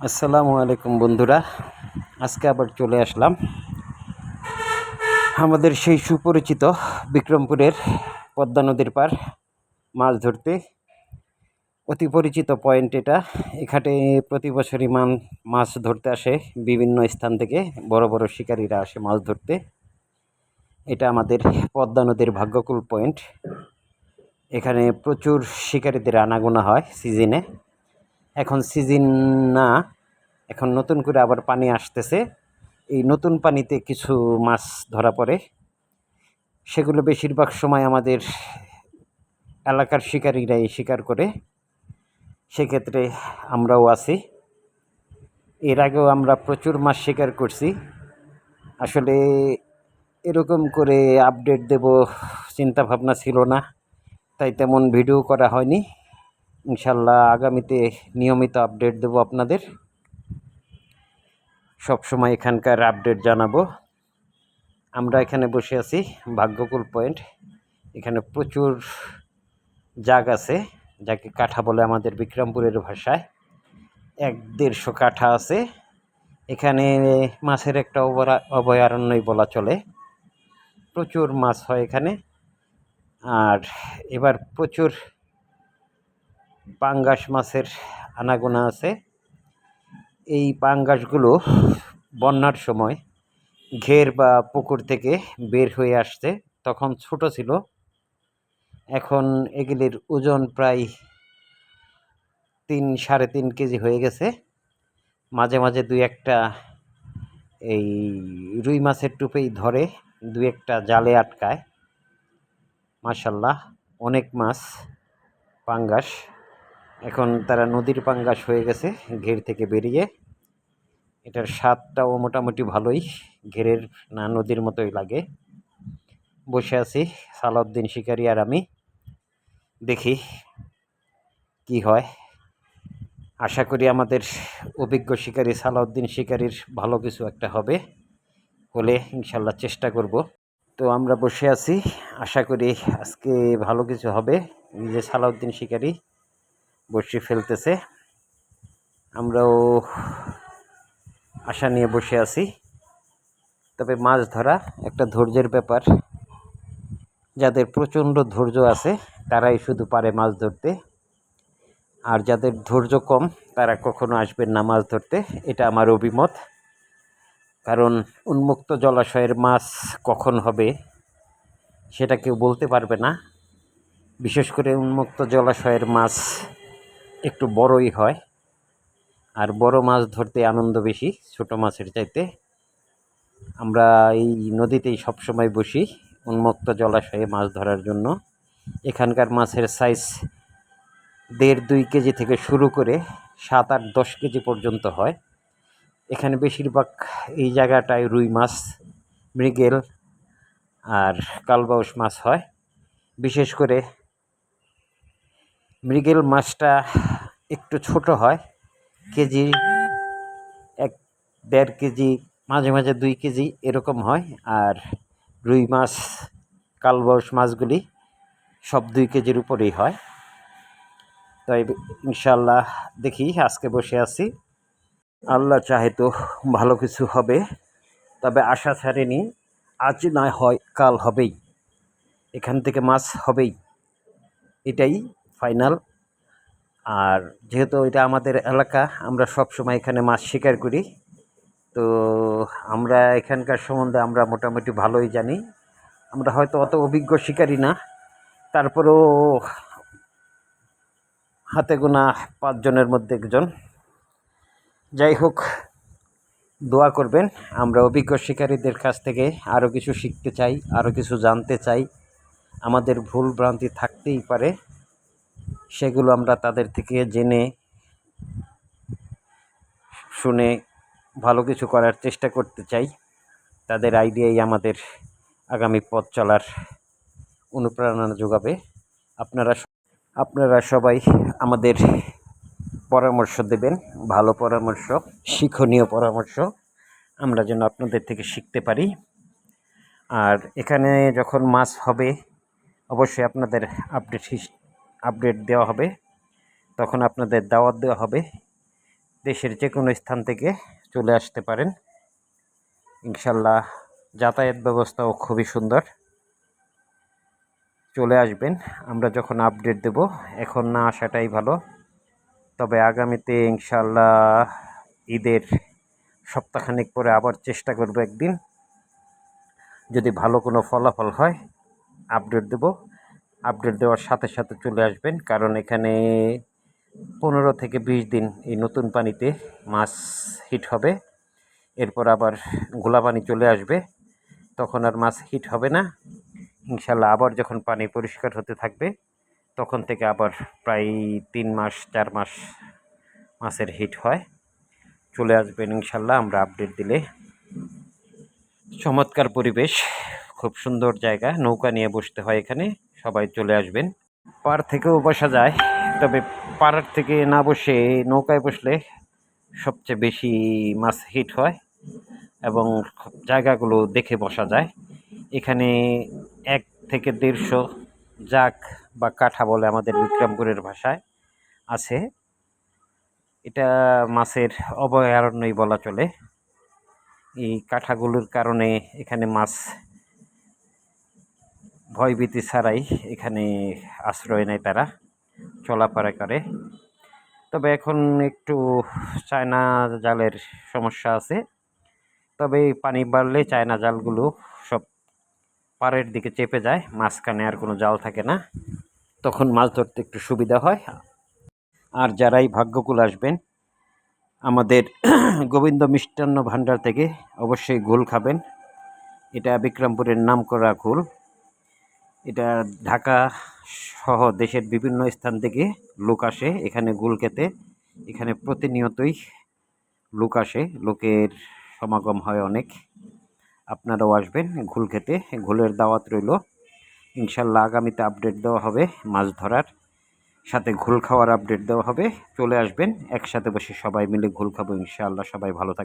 আসসালামু আলাইকুম বন্ধুরা, আজকে আবার চলে আসলাম আমাদের সেই সুপরিচিত বিক্রমপুরের পদ্মা নদীর পার মাছ ধরতে। অতি পরিচিত পয়েন্ট এটা। এখানে প্রতি বছরই মাছ ধরতে আসে বিভিন্ন স্থান থেকে, বড় বড় শিকারীরা আসে মাছ ধরতে। এটা আমাদের পদ্মা নদীর ভাগ্যকুল পয়েন্ট। এখানে প্রচুর শিকারীদের আনাগোনা হয় সিজনে। এখন সিজন না, এখন নতুন করে আবার পানি আসতেছে। এই নতুন পানিতে কিছু মাছ ধরা পড়ে, সেগুলো বেশিরভাগ সময় আমাদের এলাকার শিকারীরাই শিকার করে। সেক্ষেত্রে আমরাও আছি। এর আগেও আমরা প্রচুর মাছ শিকার করছি। আসলে এরকম করে আপডেট দেব চিন্তা ভাবনা ছিল না, তাই তেমন ভিডিও করা হয়নি। ইনশাল্লাহ আগামীতে নিয়মিত আপডেট দেব আপনাদের, সবসময় এখানকার আপডেট জানাবো। আমরা এখানে বসে আছি ভাগ্যকুল পয়েন্ট। এখানে প্রচুর জাগ আছে, যাকে কাঠা বলে আমাদের বিক্রমপুরের ভাষায়। 1-150 কাঠা আছে এখানে। মাছের একটা অভয়ারণ্যই বলা চলে। প্রচুর মাছ হয় এখানে। আর এবার প্রচুর পাঙ্গাস মাছের আনাগোনা আছে। এই পাঙ্গাসগুলো বন্যার সময় ঘের বা পুকুর থেকে বের হয়ে আসছে, তখন ছোট ছিল। এখন এগুলির ওজন প্রায় 3-3.5 কেজি হয়ে গেছে। মাঝে মাঝে দুই একটা এই রুই মাছের টুপেই ধরে, দুই একটা জালে আটকায়। মাশাল্লাহ, অনেক মাছ পাঙ্গাস। এখন তারা নদীর পাঙ্গাস হয়ে গেছে ঘের থেকে বেরিয়ে। এটার স্বাদটাও মোটামুটি ভালোই, ঘেরের না নদীর মতোই লাগে। বসে আছি সালাউদ্দিন শিকারী আর আমি, দেখি কি হয়। আশা করি আমাদের অভিজ্ঞ শিকারী সালাউদ্দিন শিকারীর ভালো কিছু একটা হবে, হলে ইনশাল্লাহ চেষ্টা করব। তো আমরা বসে আছি, আশা করি আজকে ভালো কিছু হবে। নিজে সালাউদ্দিন শিকারী বসে ফেলতেছে, আমরাও আশা নিয়ে বসে আছি। তবে মাছ ধরা একটা ধৈর্যের ব্যাপার। যাদের প্রচণ্ড ধৈর্য আছে তারাই শুধু পারে মাছ ধরতে, আর যাদের ধৈর্য কম তারা কখনো আসবেন না মাছ ধরতে, এটা আমার অভিমত। কারণ উন্মুক্ত জলাশয়ের মাছ কখন হবে সেটা কেউ বলতে পারবে না। বিশেষ করে উন্মুক্ত জলাশয়ের মাছ একটু বড়ই হয়, আর বড় মাছ ধরতে আনন্দ বেশি ছোট মাছের চাইতে। আমরা এই নদীতেই সবসময় বসি উন্মুক্ত জলাশয়ে মাছ ধরার জন্য। এখানকার মাছের সাইজ 1.5-2 কেজি থেকে শুরু করে 7-8-10 কেজি পর্যন্ত হয়। এখানে বেশিরভাগ এই জায়গাটায় রুই মাছ, মৃগেল আর কালবাউস মাছ হয়। বিশেষ করে মৃগেল মাছটা একটু ছোট হয়, কেজি 1-1.5 কেজি, মাঝে মাঝে 2 কেজি এরকম হয়। আর রুই মাছ, কালবাউস মাছগুলি সব 2 কেজির উপরেই হয়। তাই ইনশাল্লাহ দেখি, আজকে বসে আছি, আল্লাহ চাহে তো ভালো কিছু হবে। তবে আশা ছাড়েনি, আজ না হয় কাল হবেই, এখান থেকে মাছ হবেই, এটাই ফাইনাল। আর যেহেতু এটা আমাদের এলাকা, আমরা সব সময় এখানে মাছ শিকার করি, তো আমরা এখানকার সম্বন্ধে আমরা মোটামুটি ভালোই জানি। আমরা হয়তো অত অভিজ্ঞ শিকারী না, তারপরেও হাতে গোনা 5 জনের মধ্যে একজন। যাই হোক, দোয়া করবেন। আমরা অভিজ্ঞ শিকারীদের কাছ থেকে আরও কিছু শিখতে চাই, আরও কিছু জানতে চাই। আমাদের ভুল ভ্রান্তি থাকতেই পারে, সেগুলো আমরা তাদের থেকে জেনে শুনে ভালো কিছু করার চেষ্টা করতে চাই। তাদের আইডিয়াই আমাদের আগামী পথ চলার অনুপ্রেরণা যোগাবে। আপনারা সবাই আমাদের পরামর্শ দেবেন, ভালো পরামর্শ, শিক্ষণীয় পরামর্শ, আমরা যেন আপনাদের থেকে শিখতে পারি। আর এখানে যখন মাছ হবে অবশ্যই আপনাদের আপডেট দেওয়া হবে, তখন আপনাদের দাওয়াত দেওয়া হবে। দেশের যে কোনো স্থান থেকে চলে আসতে পারেন ইনশাল্লাহ। যাতায়াত ব্যবস্থাও খুবই সুন্দর। চলে আসবেন, আমরা যখন আপডেট দেব এখন না আসাটাই ভালো। তবে আগামীতে ইনশাল্লাহ ঈদের সপ্তাহখানেক পরে আবার চেষ্টা করব একদিন, যদি ভালো কোনো ফলাফল হয় আপডেট দেব। আপডেট দেওয়ার সাথে সাথে চলে আসবেন, কারণ এখানে 15 থেকে 20 দিন এই নতুন পানিতে মাছ হিট হবে। এরপর আবার ঘোলা পানি চলে আসবে, তখন আর মাছ হিট হবে না ইনশাল্লাহ। আবার যখন পানি পরিষ্কার হতে থাকবে তখন থেকে আবার প্রায় 3 মাস 4 মাস মাছের হিট হয়। চলে আসবেন ইনশাল্লাহ আমরা আপডেট দিলে। চমৎকার পরিবেশ, খুব সুন্দর জায়গা, নৌকা নিয়ে বসতে হয় এখানে, সবাই চলে আসবেন। পাড় থেকেও বসা যায়, তবে পাড়ের থেকে না বসে নৌকায় বসলে সবচেয়ে বেশি মাছ হিট হয় এবং জায়গাগুলো দেখে বসা যায়। এখানে 1 থেকে 150 জাগ বা কাঠা বলে আমাদের বিক্রমপুরের ভাষায় আছে। এটা মাছের অভয়ারণ্যই বলা চলে। এই কাঠাগুলোর কারণে এখানে মাছ ভয়ভীতি ছাড়াই এখানে আশ্রয় নেয়, তারা চলাফেরা করে। তবে এখন একটু চায়না জালের সমস্যা আছে, তবে পানি বাড়লে চায়না জালগুলো সব পাড়ের দিকে চেপে যায়, মাঝখানে আর কোনো জাল থাকে না, তখন মাছ ধরতে একটু সুবিধা হয়। আর যারাই ভাগ্যকুল আসবেন আমাদের গোবিন্দ মিষ্টান্ন ভাণ্ডার থেকে অবশ্যই ঘোল খাবেন। এটা বিক্রমপুরের নামকরা ঘোল। এটা ঢাকা সহ দেশের বিভিন্ন স্থান থেকে লোক আসে এখানে ঘোল খেতে। এখানে প্রতিনিয়তই লোক আসে, লোকের সমাগম হয় অনেক। আপনারাও আসবেন ঘোল খেতে, ঘোলের দাওয়াত রইল। ইনশাল্লাহ আগামীতে আপডেট দেওয়া হবে মাছ ধরার, সাথে ঘোল খাওয়ার আপডেট দেওয়া হবে। চলে আসবেন, একসাথে বসে সবাই মিলে ঘোল খাবো ইনশাআল্লাহ। সবাই ভালো থাকবেন।